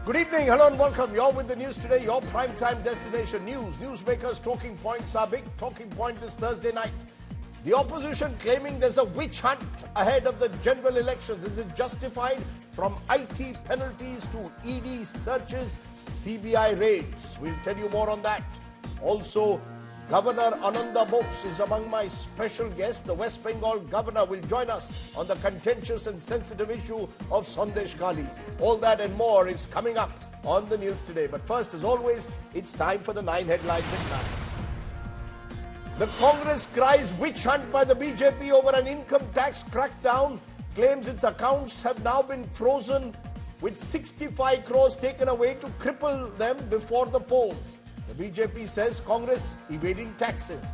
Good evening, hello and welcome. You're with the news today, your primetime destination news. Newsmakers' talking points are big. Talking point this Thursday night. The opposition claiming there's a witch hunt ahead of the general elections. Is it justified? From IT penalties to ED searches, CBI raids. We'll tell you more on that. Also, Governor Ananda Bose is among my special guests. The West Bengal governor will join us on the contentious and sensitive issue of Sardesai. All that and more is coming up on the news today. But first, as always, it's time for the 9 headlines at 9. The Congress cries witch hunt by the BJP over an income tax crackdown, claims its accounts have now been frozen with 65 crores taken away to cripple them before the polls. The BJP says Congress evading taxes.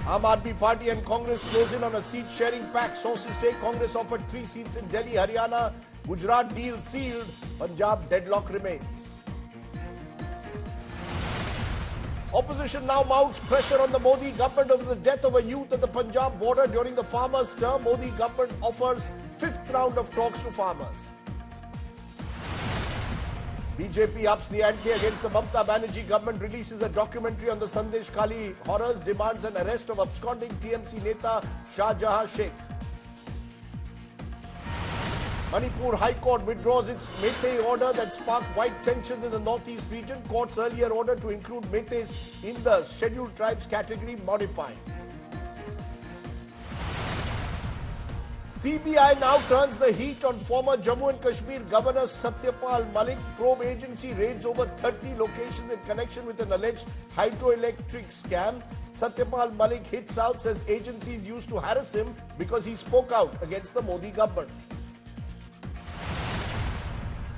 Aadmi Party and Congress close in on a seat-sharing pact. Sources say Congress offered 3 seats in Delhi, Haryana. Gujarat deal sealed. Punjab deadlock remains. Opposition now mounts pressure on the Modi government over the death of a youth at the Punjab border during the farmers' term. Modi government offers 5th round of talks to farmers. BJP ups the ante against the Mamata Banerjee government, releases a documentary on the Sardesai horrors, demands an arrest of absconding TMC Neta Shah Jahan Sheikh. Manipur High Court withdraws its Meitei order that sparked wide tensions in the northeast region. Court's earlier order to include Meiteis in the scheduled tribes category modified. CBI now turns the heat on former Jammu and Kashmir Governor Satyapal Malik. Probe agency raids over 30 locations in connection with an alleged hydroelectric scam. Satyapal Malik hits out, says agencies used to harass him because he spoke out against the Modi government.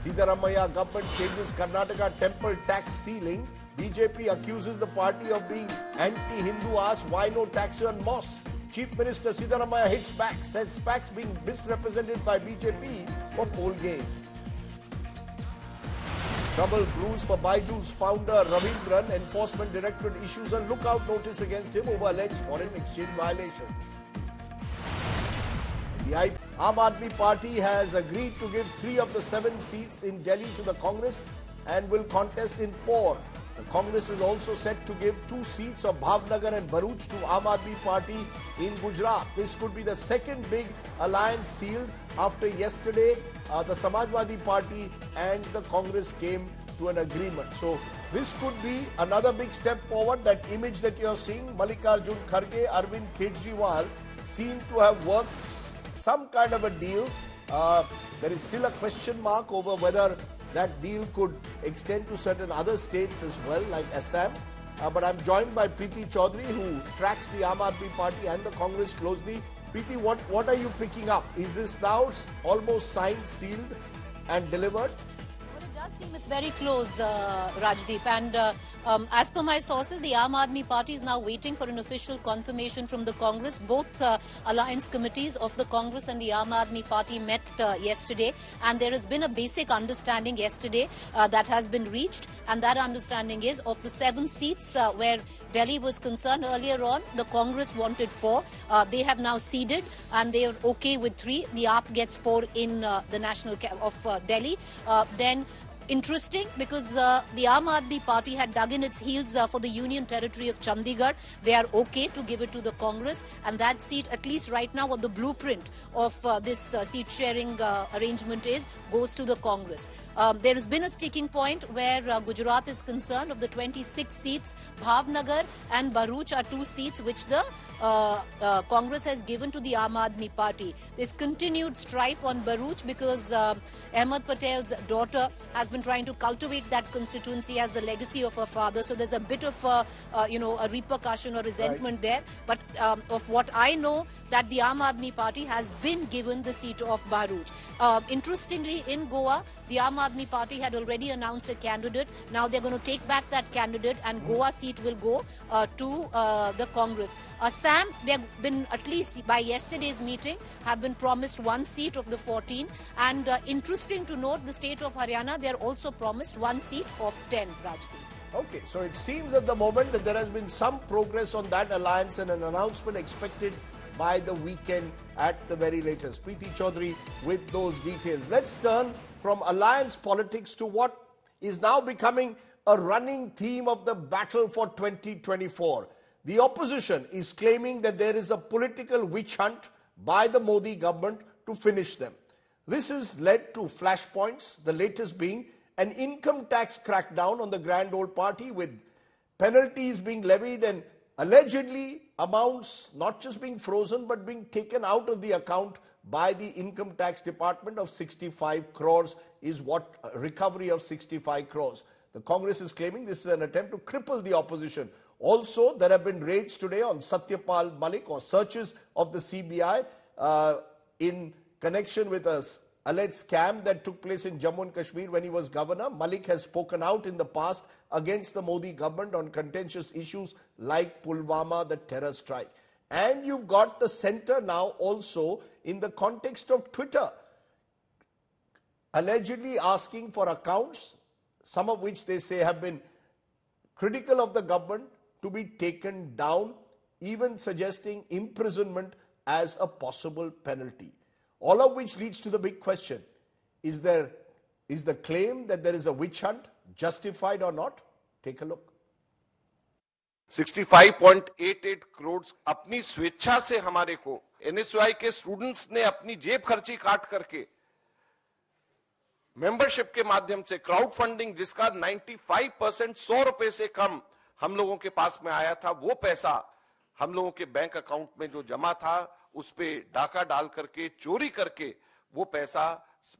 Siddaramaiah government changes Karnataka temple tax ceiling. BJP accuses the party of being anti-Hindu, asks why no tax on mosques. Chief Minister Siddaramaiah hits back, says facts being misrepresented by BJP for poll gain. Trouble brews for Byju's founder Ravindran. Enforcement Directorate issues a lookout notice against him over alleged foreign exchange violations. The Aam Aadmi Party has agreed to give 3 of the 7 seats in Delhi to the Congress and will contest in 4. The Congress is also set to give 2 seats of Bhavnagar and Bharuch to Aam Aadmi Party in Gujarat. This could be the second big alliance sealed after yesterday the Samajwadi Party and the Congress came to an agreement. So this could be another big step forward. That image that you're seeing, Mallikarjun Kharge, Arvind Kejriwal seem to have worked some kind of a deal. There is still a question mark over whether that deal could extend to certain other states as well, like Assam. But I'm joined by Preeti Chaudhary, who tracks the Aam Aadmi Party and the Congress closely. Preeti, what are you picking up? Is this now almost signed, sealed and delivered? Well, it does seem it's very close, Rajdeep. And as per my sources, the Aam Aadmi Party is now waiting for an official confirmation from the Congress. Both alliance committees of the Congress and the Aam Aadmi Party met yesterday, and there has been a basic understanding yesterday that has been reached, and that understanding is of the 7 seats where Delhi was concerned earlier on, the Congress wanted 4. They have now ceded, and they are okay with 3. The AAP gets 4 in the national of Delhi. Then interesting, because the Aam Aadmi Party had dug in its heels for the Union Territory of Chandigarh. They are okay to give it to the Congress, and that seat, at least right now, what the blueprint of this seat-sharing arrangement is, goes to the Congress. There has been a sticking point where Gujarat is concerned. Of the 26 seats, Bhavnagar and Bharuch are 2 seats which the Congress has given to the Aam Aadmi Party. There's continued strife on Bharuch because Ahmed Patel's daughter has been trying to cultivate that constituency as the legacy of her father. So there's a bit of a repercussion or resentment there. But of what I know, that the Aam Aadmi Party has been given the seat of Bharuch. Interestingly, in Goa, the Aam Aadmi Party had already announced a candidate. Now they're going to take back that candidate, and Goa seat will go to the Congress. Assam, they've been, at least by yesterday's meeting, have been promised 1 seat of the 14. And interesting to note, the state of Haryana, they're also promised 1 seat of 10, Rajdeep. Okay, so it seems at the moment that there has been some progress on that alliance and an announcement expected by the weekend at the very latest. Preeti Chaudhary with those details. Let's turn from alliance politics to what is now becoming a running theme of the battle for 2024. The opposition is claiming that there is a political witch hunt by the Modi government to finish them. This has led to flashpoints, the latest being an income tax crackdown on the grand old party with penalties being levied and allegedly amounts not just being frozen but being taken out of the account by the income tax department of 65 crores is what recovery of 65 crores. The Congress is claiming this is an attempt to cripple the opposition. Also, there have been raids today on Satyapal Malik or searches of the CBI in connection with a alleged scam that took place in Jammu and Kashmir when he was governor. Malik has spoken out in the past against the Modi government on contentious issues like Pulwama, the terror strike. And you've got the centre now also in the context of Twitter, allegedly asking for accounts, some of which they say have been critical of the government, to be taken down, even suggesting imprisonment as a possible penalty. All of which leads to the big question. Is the claim that there is a witch hunt justified or not? Take a look. 65.88 crores अपनी स्वेच्छा से हमारे को NSUI के students ने अपनी जेब खर्ची काट करके मेंबरशिप के माध्यम से क्राउड फंडिंग जिसका 95% 100 रुपए से कम हम लोगों के पास में आया था, वो पैसा हम लोगों के बैंक अकाउंट में जो जमा था उस पे डाका डाल करके चोरी करके वो पैसा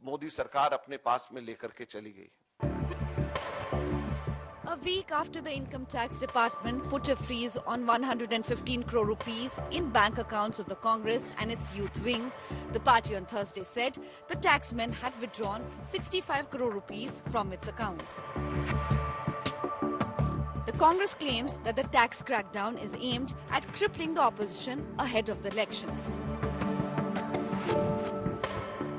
मोदी सरकार अपने पास में लेकर के चली गई. A week after the Income Tax Department put a freeze on 115 crore rupees in bank accounts of the Congress and its youth wing, the party on Thursday said the taxmen had withdrawn 65 crore rupees from its accounts. The Congress claims that the tax crackdown is aimed at crippling the opposition ahead of the elections.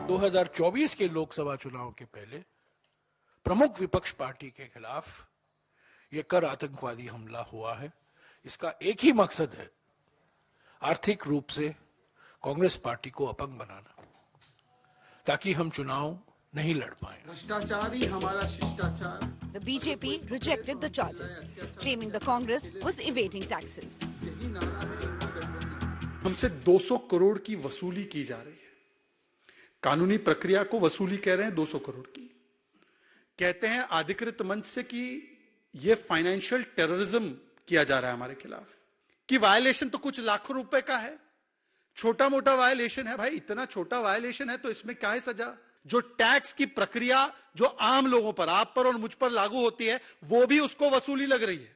2024 के लोकसभा चुनाव के पहले प्रमुख विपक्ष party के खिलाफ ये कर आतंकवादी हमला हुआ है. इसका एक ही मकसद है, आर्थिक रूप से कांग्रेस पार्टी को अपंग बनाना, ताकि हम चुनाव नहीं लड़ पाए. भ्रष्टाचार ही हमारा शिष्टाचार. The BJP rejected the charges, claiming the Congress was evading taxes. हमसे 200 करोड़ की वसूली की जा रही है. कानूनी प्रक्रिया को वसूली कह रहे हैं 200 करोड़ की. कहते हैं अधिकृत मंच से कि ये फाइनेंशियल टेररिज्म किया जा रहा है हमारे खिलाफ. कि वायलेशन तो कुछ लाखों रुपए का है, छोटा मोटा वायलेशन है. भाई इतना छोटा वायलेशन है तो इसमें क्या है सजा? जो टैक्स की प्रक्रिया जो आम लोगों पर, आप पर और मुझ पर लागू होती है, वो भी उसको वसूली लग रही है.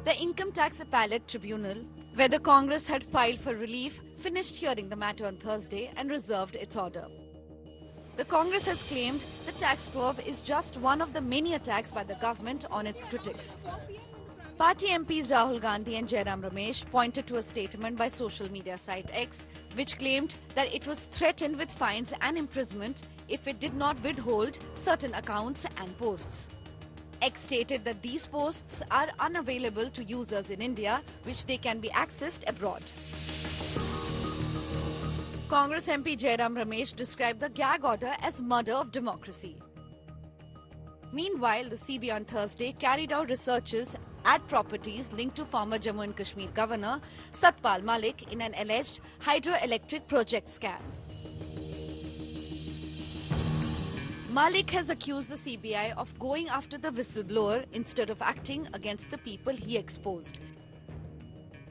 The Income Tax Appellate Tribunal, where the Congress had filed for relief, finished hearing the matter on Thursday and reserved its order. The Congress has claimed the tax probe is just one of the many attacks by the government on its critics. Party MPs Rahul Gandhi and Jairam Ramesh pointed to a statement by social media site X, which claimed that it was threatened with fines and imprisonment if it did not withhold certain accounts and posts. X stated that these posts are unavailable to users in India, which they can be accessed abroad. Congress MP Jairam Ramesh described the gag order as murder of democracy. Meanwhile, the CBI on Thursday carried out researches at properties linked to former Jammu and Kashmir Governor Satyapal Malik in an alleged hydroelectric project scam. Malik has accused the CBI of going after the whistleblower instead of acting against the people he exposed.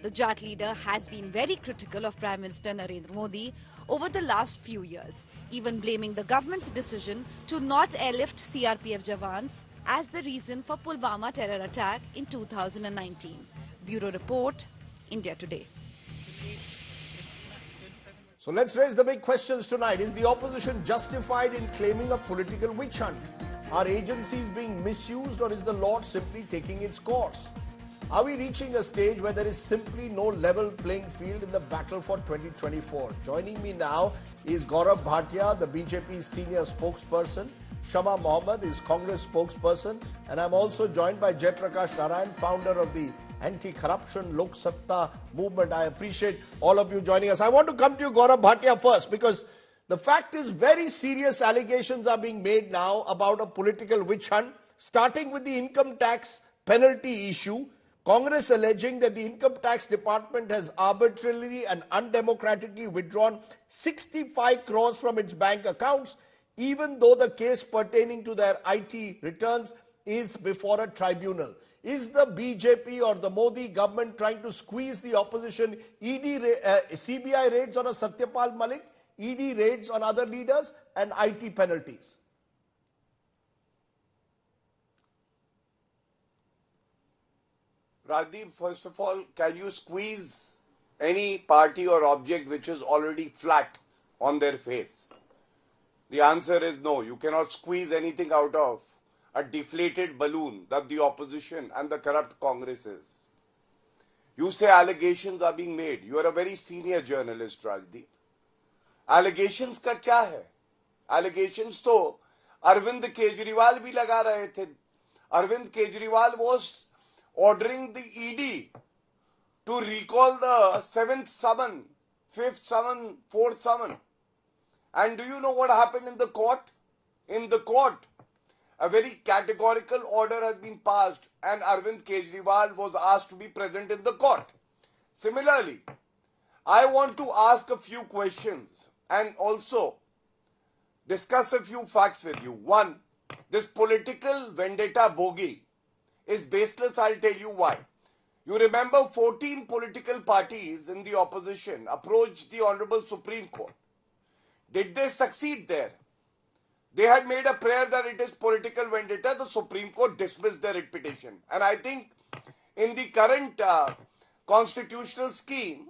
The Jat leader has been very critical of Prime Minister Narendra Modi over the last few years, even blaming the government's decision to not airlift CRPF jawans as the reason for Pulwama terror attack in 2019. Bureau Report, India Today. So let's raise the big questions tonight. Is the opposition justified in claiming a political witch hunt? Are agencies being misused, or is the law simply taking its course? Are we reaching a stage where there is simply no level playing field in the battle for 2024? Joining me now is Gaurav Bharatiya, the BJP senior spokesperson. Shama Mohammed is Congress spokesperson. And I'm also joined by Jaiprakash Narayan, founder of the anti-corruption Lok Satta movement. I appreciate all of you joining us. I want to come to you, Gaurav Bhatia, first, because the fact is very serious allegations are being made now about a political witch hunt, starting with the income tax penalty issue. Congress alleging that the income tax department has arbitrarily and undemocratically withdrawn 65 crores from its bank accounts, even though the case pertaining to their IT returns is before a tribunal. Is the BJP or the Modi government trying to squeeze the opposition? CBI raids on a Satyapal Malik, ED raids on other leaders, and IT penalties. Rajdeep, first of all, can you squeeze any party or object which is already flat on their face? The answer is no. You cannot squeeze anything out of a deflated balloon that the opposition and the corrupt Congress is. You say allegations are being made. You are a very senior journalist, Rajdeep. Allegations का क्या है? Allegations तो अरविंद केजरीवाल भी लगा रहे थे. Arvind Kejriwal was ordering the ED to recall the 7th summon, 5th summon, 4th summon. And do you know what happened in the court? In the court, a very categorical order has been passed and Arvind Kejriwal was asked to be present in the court. Similarly, I want to ask a few questions and also discuss a few facts with you. One, this political vendetta bogey is baseless. I'll tell you why. You remember 14 political parties in the opposition approached the Honorable Supreme Court. Did they succeed there? They had made a prayer that it is political vendetta. The Supreme Court dismissed their writ petition. And I think in the current constitutional scheme,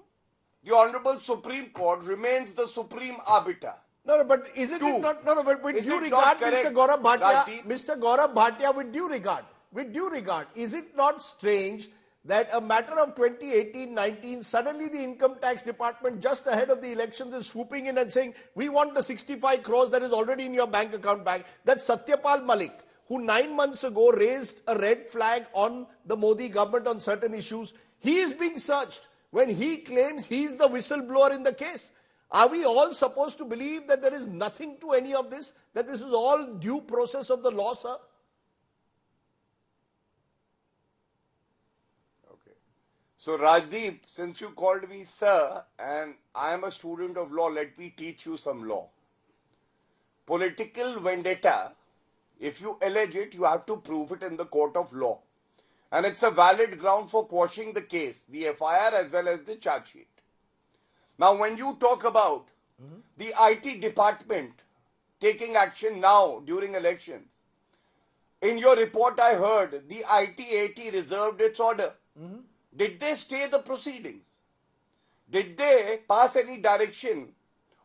the Honorable Supreme Court remains the supreme arbiter. No, but isn't it not? No, but with due regard, Mr. Gaurav Bhatia, Mr. Gaurav Bhatia, with due regard, is it not strange that a matter of 2018-19, suddenly the income tax department just ahead of the elections is swooping in and saying, we want the 65 crores that is already in your bank account back. That Satyapal Malik, who 9 months ago raised a red flag on the Modi government on certain issues, he is being searched when he claims he is the whistleblower in the case. Are we all supposed to believe that there is nothing to any of this? That this is all due process of the law, sir? Okay. So Rajdeep, since you called me sir and I am a student of law, let me teach you some law. Political vendetta, if you allege it, you have to prove it in the court of law. And it's a valid ground for quashing the case, the FIR as well as the charge sheet. Now, when you talk about the IT department taking action now during elections, in your report I heard the IT-AT reserved its order. Did they stay the proceedings? Did they pass any direction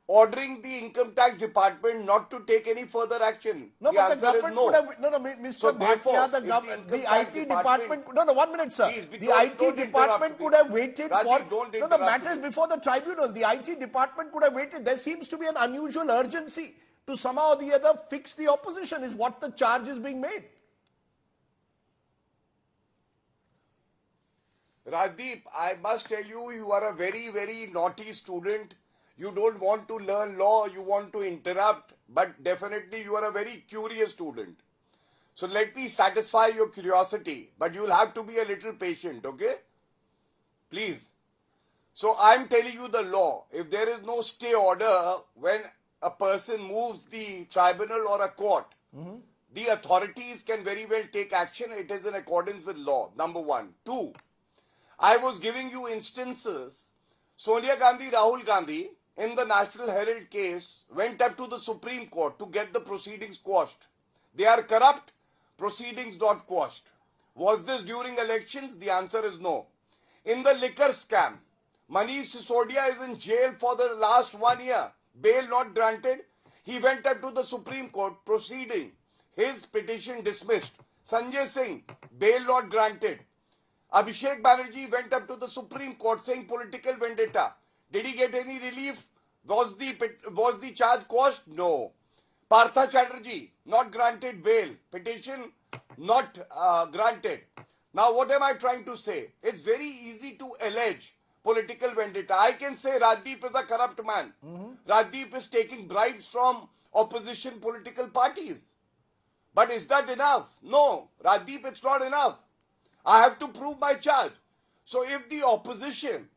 ordering the income tax department not to take any further action? No, the but answer the government is no. could have, no, Mr. So Bhatia, the IT department, no, 1 minute, sir. Please, the IT department could have waited Rajdeep, for, don't no, the interrupt matter is me. before the tribunal. The IT department could have waited. There seems to be an unusual urgency to somehow or the other fix the opposition is what the charge is being made. Rajdeep, I must tell you, you are a very, very naughty student. You don't want to learn law, you want to interrupt, but definitely you are a very curious student. So let me satisfy your curiosity, but you'll have to be a little patient, okay? Please. So I'm telling you the law. If there is no stay order, when a person moves the tribunal or a court, the authorities can very well take action. It is in accordance with law, number one. Two, I was giving you instances. Sonia Gandhi, Rahul Gandhi, in the National Herald case, went up to the Supreme Court to get the proceedings quashed. They are corrupt, proceedings not quashed. Was this during elections? The answer is no. In the liquor scam, Manish Sisodia is in jail for the last 1 year. Bail not granted. He went up to the Supreme Court proceeding. His petition dismissed. Sanjay Singh, bail not granted. Abhishek Banerjee went up to the Supreme Court saying political vendetta. Did he get any relief? Was the charge quashed? No. Partha Chatterjee, not granted bail. Petition not granted. Now, what am I trying to say? It's very easy to allege political vendetta. I can say Rajdeep is a corrupt man. Rajdeep is taking bribes from opposition political parties. But is that enough? No. Rajdeep, it's not enough. I have to prove my charge. So if the opposition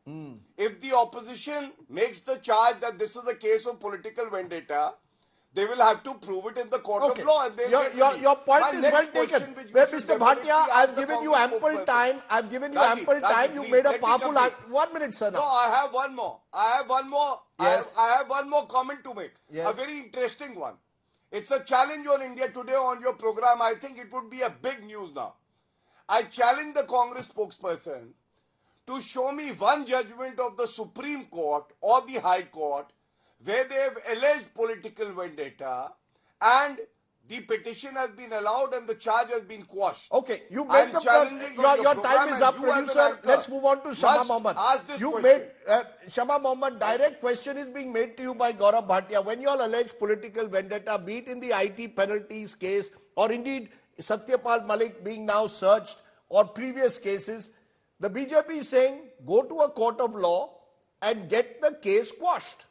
makes the charge that this is a case of political vendetta, they will have to prove it in the court of law. And your point is well taken. Mr. Bhatia, I've given you ample time. You made a powerful... 1 minute, sir. No, I have one more. Yes. I have one more comment to make. Yes. A very interesting one. It's a challenge on India Today on your program. I think it would be a big news now. I challenge the Congress spokesperson to show me one judgment of the Supreme Court or the High Court where they have alleged political vendetta and the petition has been allowed and the charge has been quashed. Okay, you made the point. Your time is up, producer. Let's move on to Shama Mohammed. Shama Mohammed, direct question is being made to you by Gaurav Bhatia. When you all allege political vendetta, be it in the IT penalties case or indeed Satyapal Malik being now searched or previous cases, the BJP is saying go to a court of law and get the case quashed.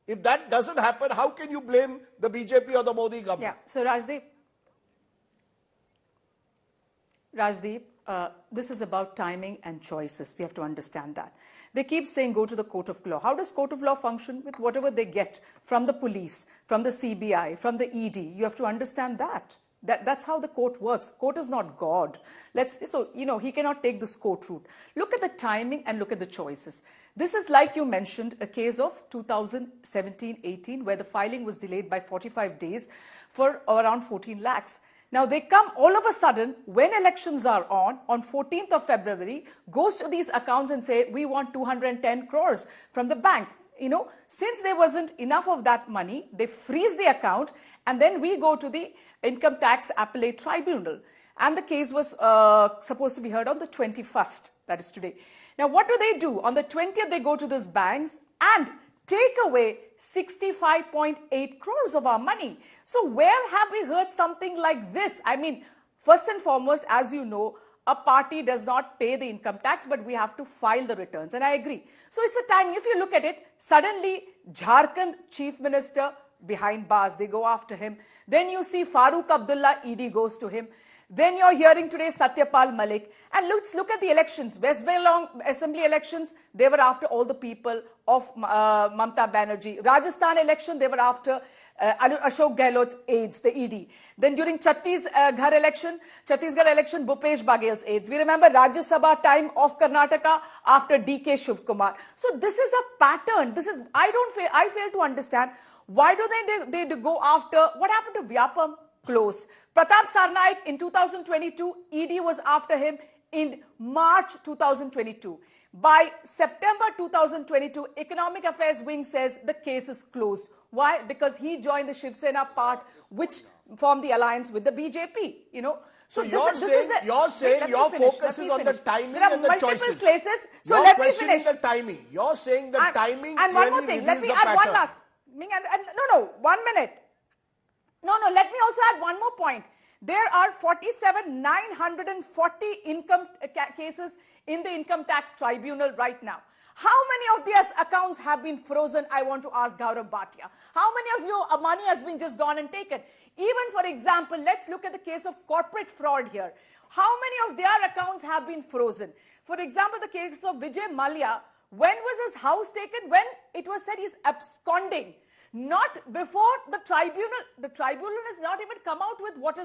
If that doesn't happen, how can you blame the BJP or the Modi government? Yeah, so Rajdeep, this is about timing and choices. We have to understand that. They keep saying go to the court of law. How does court of law function? With whatever they get from the police, from the CBI, from the ED. You have to understand that. That's how the court works. Court is not God. He cannot take this court route. Look at the timing and look at the choices. This is, like you mentioned, a case of 2017-18 where the filing was delayed by 45 days for around 14 lakhs. Now they come all of a sudden when elections are on 14th of February, goes to these accounts and say, we want 210 crores from the bank. Since there wasn't enough of that money, they freeze the account and then we go to the income tax appellate tribunal. And the case was supposed to be heard on the 21st, that is today. Now, what do? On the 20th, they go to these banks and take away 65.8 crores of our money. So where have we heard something like this? I mean, first and foremost, as you know, a party does not pay the income tax, but we have to file the returns. And I agree. So it's a time, if you look at it, suddenly Jharkhand chief minister behind bars, they go after him. Then you see Farooq Abdullah, ED goes to him. Then you're hearing today Satyapal Malik. And let's look at the elections. West Bengal Assembly elections, they were after all the people of Mamata Banerjee. Rajasthan election, they were after Ashok Gehlot's aides, the ED. Then during Chhattisgarh election, Bhupesh Bagel's aides. We remember Rajya Sabha time of Karnataka after DK Shivkumar. So this is a pattern. I fail to understand. Why do they go after, what happened to Vyapam? Close. Pratap Sarnaik in 2022, ED was after him in March 2022. By September 2022, Economic Affairs Wing says the case is closed. Why? Because he joined the Shiv Sena part, which formed the alliance with the BJP, So you're saying your focus is on the timing and the choices. Places. So you're let me finish. The timing. You're saying the timing and one more thing. Let me add one last. 1 minute. Let me also add one more point. There are 47,940 income cases in the income tax tribunal right now. How many of these accounts have been frozen? I want to ask Gaurav Bhatia. How many of your money has been just gone and taken? Even, for example, let's look at the case of corporate fraud here. How many of their accounts have been frozen? For example, the case of Vijay Mallya. When was his house taken? When it was said he's absconding. Not before the tribunal. The tribunal has not even come out with what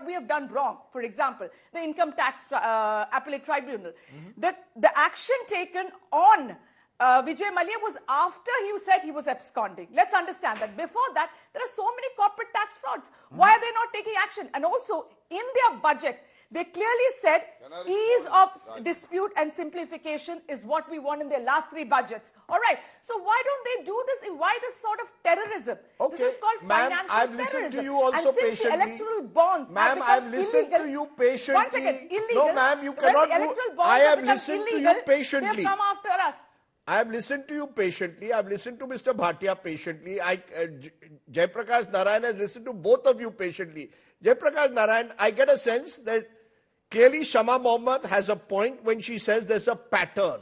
we have done wrong. For example, the income tax appellate tribunal. The action taken on Vijay Mallya was after he said he was absconding. Let's understand that. Before that, there are so many corporate tax frauds. Why are they not taking action? And also, in their budget, they clearly said ease of dispute and simplification is what we want in their last 3 budgets. All right. So why don't they do this? Why this sort of terrorism? Okay. This is called financial I've terrorism. listened to you also and since patiently. The electoral bonds Ma'am, I've listened to you patiently. 1 second. Illegal. No, ma'am, you cannot do. I have listened to you patiently. They have come after us. I have listened to you patiently. I've listened to Mr. Bhatia patiently. Jaiprakash Narayan has listened to both of you patiently. Jaiprakash Narayan, I get a sense that Clearly, Shama Mohammed has a point when she says there's a pattern.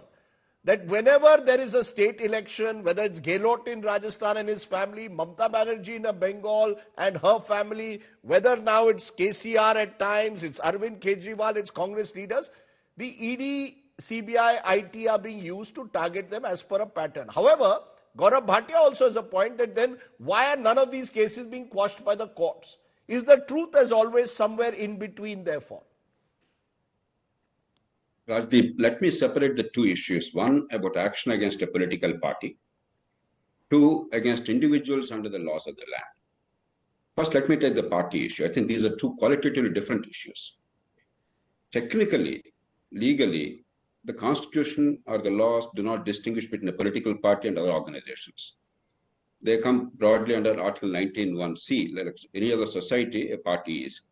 That whenever there is a state election, whether it's Gehlot in Rajasthan and his family, Mamta Banerjee in Bengal and her family, whether now it's KCR at times, it's Arvind Kejriwal, it's Congress leaders, the ED, CBI, IT are being used to target them as per a pattern. However, Gaurav Bhatia also has a point that then why are none of these cases being quashed by the courts? Is the truth as always somewhere in between therefore? Rajdeep, let me separate the two issues. One, about action against a political party. Two, against individuals under the laws of the land. First, let me take the party issue. I think these are two qualitatively different issues. Technically, legally, the Constitution or the laws do not distinguish between a political party and other organizations. They come broadly under Article 19(1)(c), like any other society, a party is.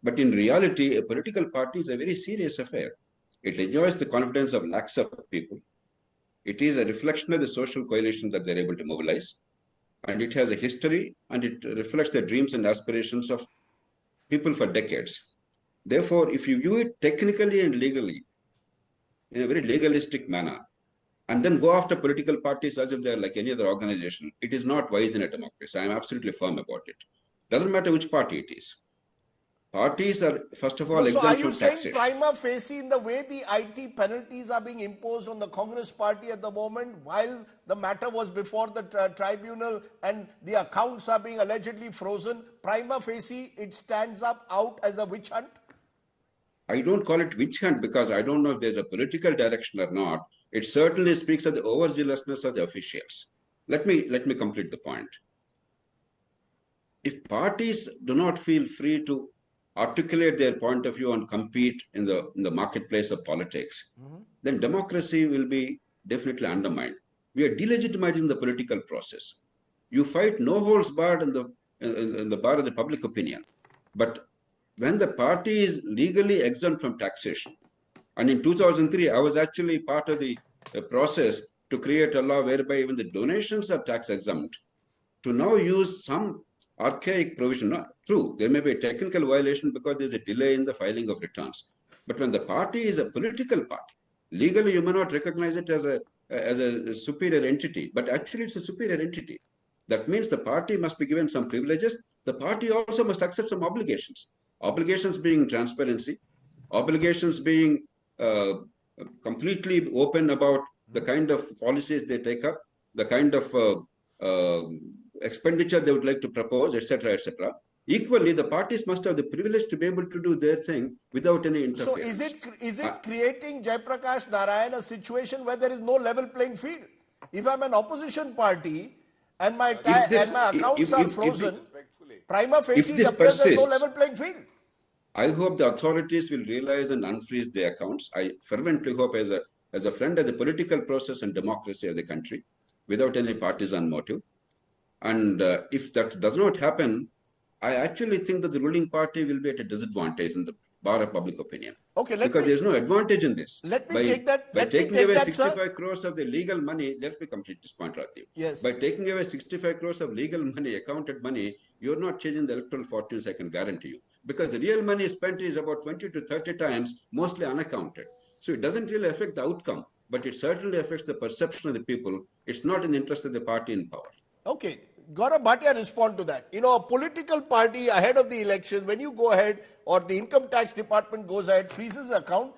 But in reality, a political party is a very serious affair. It enjoys the confidence of lakhs of people. It is a reflection of the social coalition that they're able to mobilize. And it has a history, and it reflects the dreams and aspirations of people for decades. Therefore, if you view it technically and legally, in a very legalistic manner, and then go after political parties as if they're like any other organization, it is not wise in a democracy. I am absolutely firm about it. Doesn't matter which party it is. Parties are, first of all, exempt from taxation. So are you saying prima facie in the way the IT penalties are being imposed on the Congress party at the moment, while the matter was before the tribunal and the accounts are being allegedly frozen, prima facie it stands up out as a witch hunt? I don't call it witch hunt because I don't know if there's a political direction or not. It certainly speaks of the overzealousness of the officials. Let me complete the point. If parties do not feel free to articulate their point of view and compete in the marketplace of politics, then democracy will be definitely undermined. We are delegitimizing the political process. You fight no holds barred in the bar of the public opinion. But when the party is legally exempt from taxation, and in 2003, I was actually part of the process to create a law whereby even the donations are tax exempt, to now use some archaic provision. Not true, there may be a technical violation because there's a delay in the filing of returns. But when the party is a political party, legally you may not recognize it as a superior entity, but actually it's a superior entity. That means the party must be given some privileges. The party also must accept some obligations. Obligations being transparency, obligations being completely open about the kind of policies they take up, the kind of expenditure they would like to propose, etc., etc. Equally, the parties must have the privilege to be able to do their thing without any interference. So is it creating, Jayaprakash Narayan, a situation where there is no level playing field? If I'm an opposition party and my accounts are frozen, prima facie it appears there's no level playing field. I hope the authorities will realize and unfreeze their accounts. I fervently hope as a friend of the political process and democracy of the country, without any partisan motive. And if that does not happen, I actually think that the ruling party will be at a disadvantage in the bar of public opinion. Okay, because there's no advantage in this. Let me take that. By taking away 65 crores of the legal money, let me complete this point, Rajdeep. Yes. By taking away 65 crores of legal money, accounted money, you're not changing the electoral fortunes, I can guarantee you. Because the real money spent is about 20 to 30 times, mostly unaccounted. So it doesn't really affect the outcome, but it certainly affects the perception of the people. It's not in the interest of the party in power. Okay. Gaurav Bhatia, respond to that. You know, a political party ahead of the election, when you go ahead or the income tax department goes ahead, freezes the account,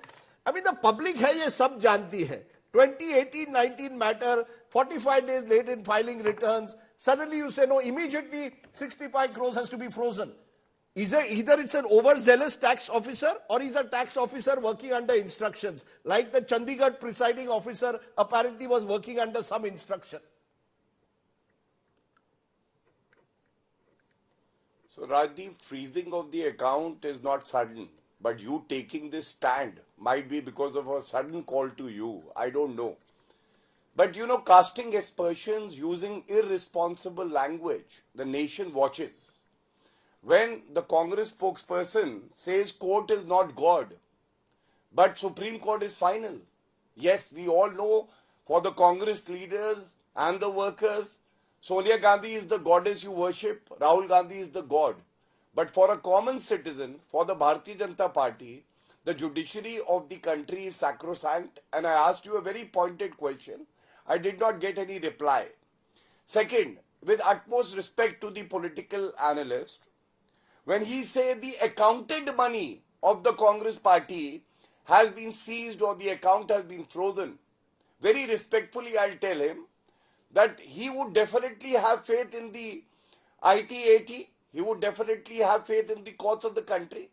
I mean, the public hai ye sab janti hai. 2018-19 matter, 45 days late in filing returns, suddenly you say, no, immediately 65 crores has to be frozen. Either it's an overzealous tax officer or he's a tax officer working under instructions, like the Chandigarh presiding officer apparently was working under some instruction. So Rajdeep, freezing of the account is not sudden, but you taking this stand might be because of a sudden call to you. I don't know. But you know, casting aspersions using irresponsible language, the nation watches. When the Congress spokesperson says court is not God, but Supreme Court is final. Yes, we all know for the Congress leaders and the workers, Sonia Gandhi is the goddess you worship, Rahul Gandhi is the god. But for a common citizen, for the Bharatiya Janata Party, the judiciary of the country is sacrosanct, and I asked you a very pointed question. I did not get any reply. Second, with utmost respect to the political analyst, when he said the accounted money of the Congress party has been seized or the account has been frozen, very respectfully I'll tell him that he would definitely have faith in the ITAT, he would definitely have faith in the courts of the country.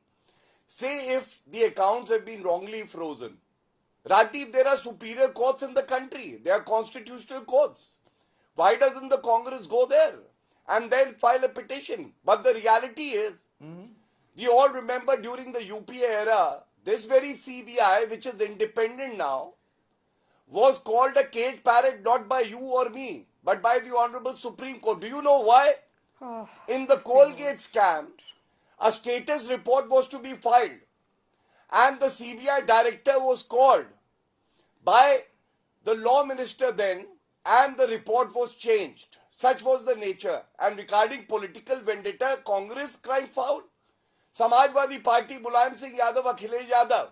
Say if the accounts have been wrongly frozen. Rajdeep, there are superior courts in the country. They are constitutional courts. Why doesn't the Congress go there and then file a petition? But the reality is, we all remember during the UPA era, this very CBI, which is independent now, was called a cage parrot not by you or me, but by the Honorable Supreme Court. Do you know why? In the Colgate scam, a status report was to be filed and the CBI director was called by the law minister then and the report was changed. Such was the nature. And regarding political vendetta, Congress crime foul, Samajwadi Party, Mulayam Singh Yadav, Akhilesh Yadav,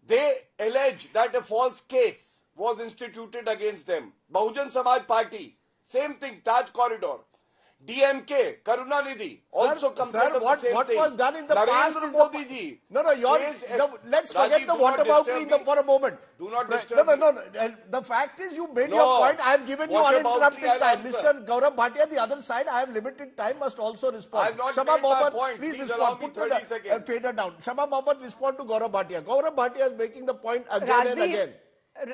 they allege that a false case was instituted against them. Bahujan Samaj Party, same thing, Taj Corridor. DMK, Karunanidhi, also complained of the same what thing. was done in the past Narendra is Modi ji. Let's forget the whataboutery for a moment. Do not disturb No. The fact is, you made your point. I have given you uninterrupted time. Mr. Gaurav Bhatia, the other side, I have limited time, must also respond. I have not Shama made my Mohammed, point. please Please allow respond. me 30 seconds. Fader down. Shama Mohammed, respond to Gaurav Bhatia. Gaurav Bhatia is making the point again and again.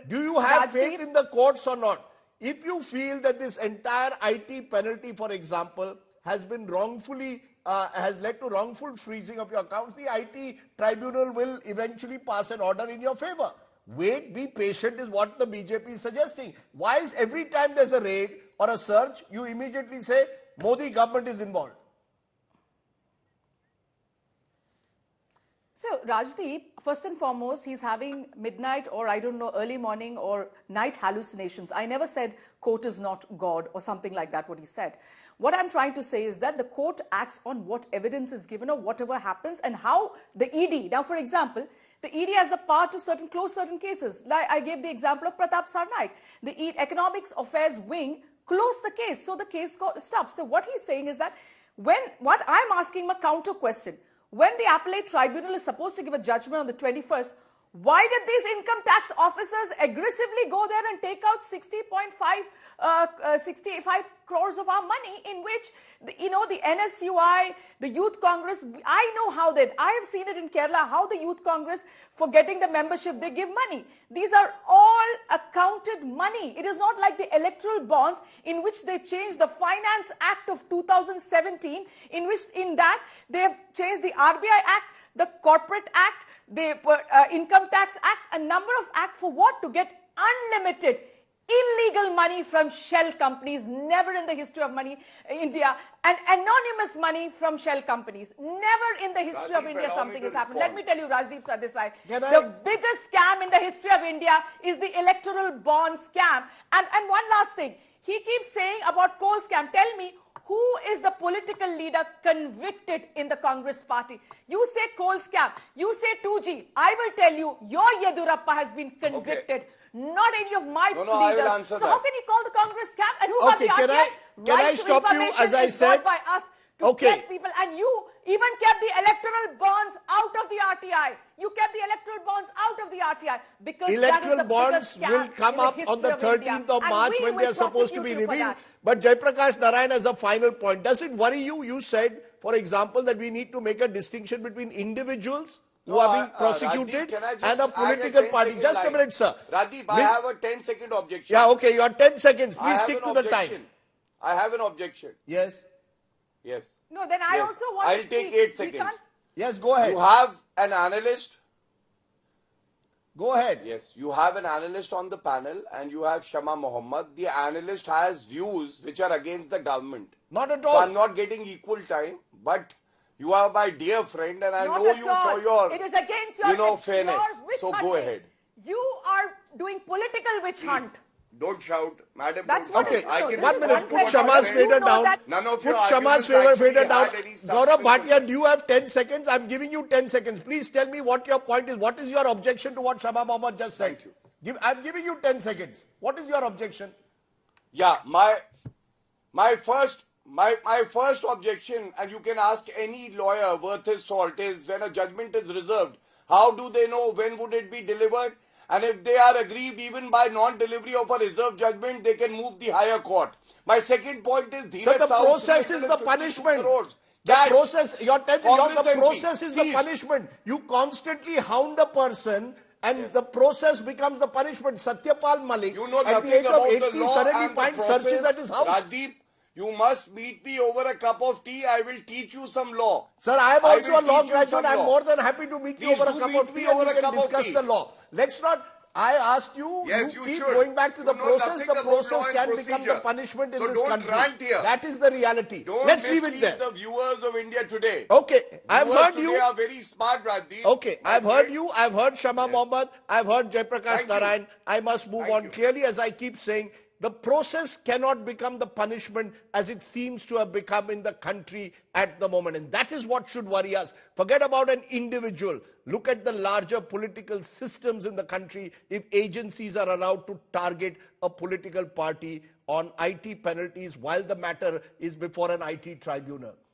Do you have faith in the courts or not? If you feel that this entire IT penalty, for example, has been wrongfully, has led to wrongful freezing of your accounts, the IT tribunal will eventually pass an order in your favor. Wait, be patient is what the BJP is suggesting. Why is every time there's a raid or a search, you immediately say Modi government is involved? So, Rajdeep, first and foremost, he's having midnight or, I don't know, early morning or night hallucinations. I never said court is not God or something like that, what he said. What I'm trying to say is that the court acts on what evidence is given or whatever happens and how the ED, now for example, the ED has the power to close certain cases. Like I gave the example of Pratap Sarnaik. The Economics Affairs Wing closed the case, so the case stops. So what he's saying is that what I'm asking him a counter question, when the appellate tribunal is supposed to give a judgment on the 21st, why did these income tax officers aggressively go there and take out 65 crores of our money, in which, the NSUI, the Youth Congress, I know how I have seen it in Kerala, how the Youth Congress, for getting the membership, they give money. These are all accounted money. It is not like the electoral bonds in which they changed the Finance Act of 2017, in that they have changed the RBI Act, the Corporate Act, the Income Tax Act, a number of acts for what? To get unlimited illegal money from shell companies, never in the history of India, and anonymous money from shell companies. Never in the history of India something has happened. Let me tell you, Rajdeep Sardesai, the biggest scam in the history of India is the electoral bond scam. And one last thing, he keeps saying about coal scam. Tell me, who is the political leader convicted in the Congress party? You say coal scam, you say 2G. I will tell you, your Yedurappa has been convicted. Not any of my leaders. I will answer so that. how can you call the Congress scam? And who got the RTI? Can I stop you, as I said? By us to get people, and you even kept the electoral bonds out of the RTI. You kept the electoral bonds out of the RTI because electoral that is the bonds will come up on the 13th of March when they are supposed to be revealed. But Jaiprakash Narayan, as a final point, does it worry you? You said, for example, that we need to make a distinction between individuals who are being prosecuted Rajdeep, and a political party. Just a minute, sir. Rajdeep, I have a 10-second objection. Yeah, okay, you have 10 seconds. Please stick to the time. I have an objection. Yes. Yes. No, then I also want I'll to speak. take 8 seconds. Yes, go ahead. You have an analyst. Go ahead. Yes, you have an analyst on the panel and you have Shama Mohammed. The analyst has views which are against the government. Not at all. So I'm not getting equal time, but you are my dear friend and I Not know at you all. for your, It is against your, fairness. your witch So go hunting. ahead. You are doing political witch hunt. Don't shout. Madam, That's don't what shout. it- I no, can that's 1 minute, one put thing. Shama's You fader know down. that- None of Put your Shama's arguments fader actually down. had any Gaurav substance on Bhatia, it. do you have 10 seconds? I'm giving you 10 seconds. Please tell me what your point is. What is your objection to what Shama Mohammed just said? Thank you. I'm giving you 10 seconds. What is your objection? Yeah, my first objection, and you can ask any lawyer worth his salt, is when a judgment is reserved, how do they know when would it be delivered? And if they are aggrieved even by non-delivery of a reserved judgment, they can move the higher court. My second point is So the process is the punishment. The process, the process is the punishment. You constantly hound a person and the process becomes the punishment. Satyapal Malik, You know at the nothing age of about 80, the law suddenly and the finds searches process. at his house. Rajdeep, you must meet me over a cup of tea. I will teach you some law. Sir, I am also will a law teach you some graduate. I'm law. more than happy to meet you Please over a do cup meet of me tea and over we a can cup of discuss tea. the law. Let's not. I asked you, Yes, you you keep should. going back to the You know process. nothing The about law process and can become the procedure. punishment in So this don't country. rant here. That is the reality. Don't Let's leave it mislead there. the viewers of India today. Okay, I've Viewers heard today you. are very smart, Rajdeep. Okay, My I've heard friend. you. I've heard Shama Mohammed. I've heard Jaiprakash Thank you. Narayan. I must move Thank on. you. Clearly, as I keep saying, the process cannot become the punishment as it seems to have become in the country at the moment. And that is what should worry us. Forget about an individual. Look at the larger political systems in the country. If agencies are allowed to target a political party on IT penalties while the matter is before an IT tribunal.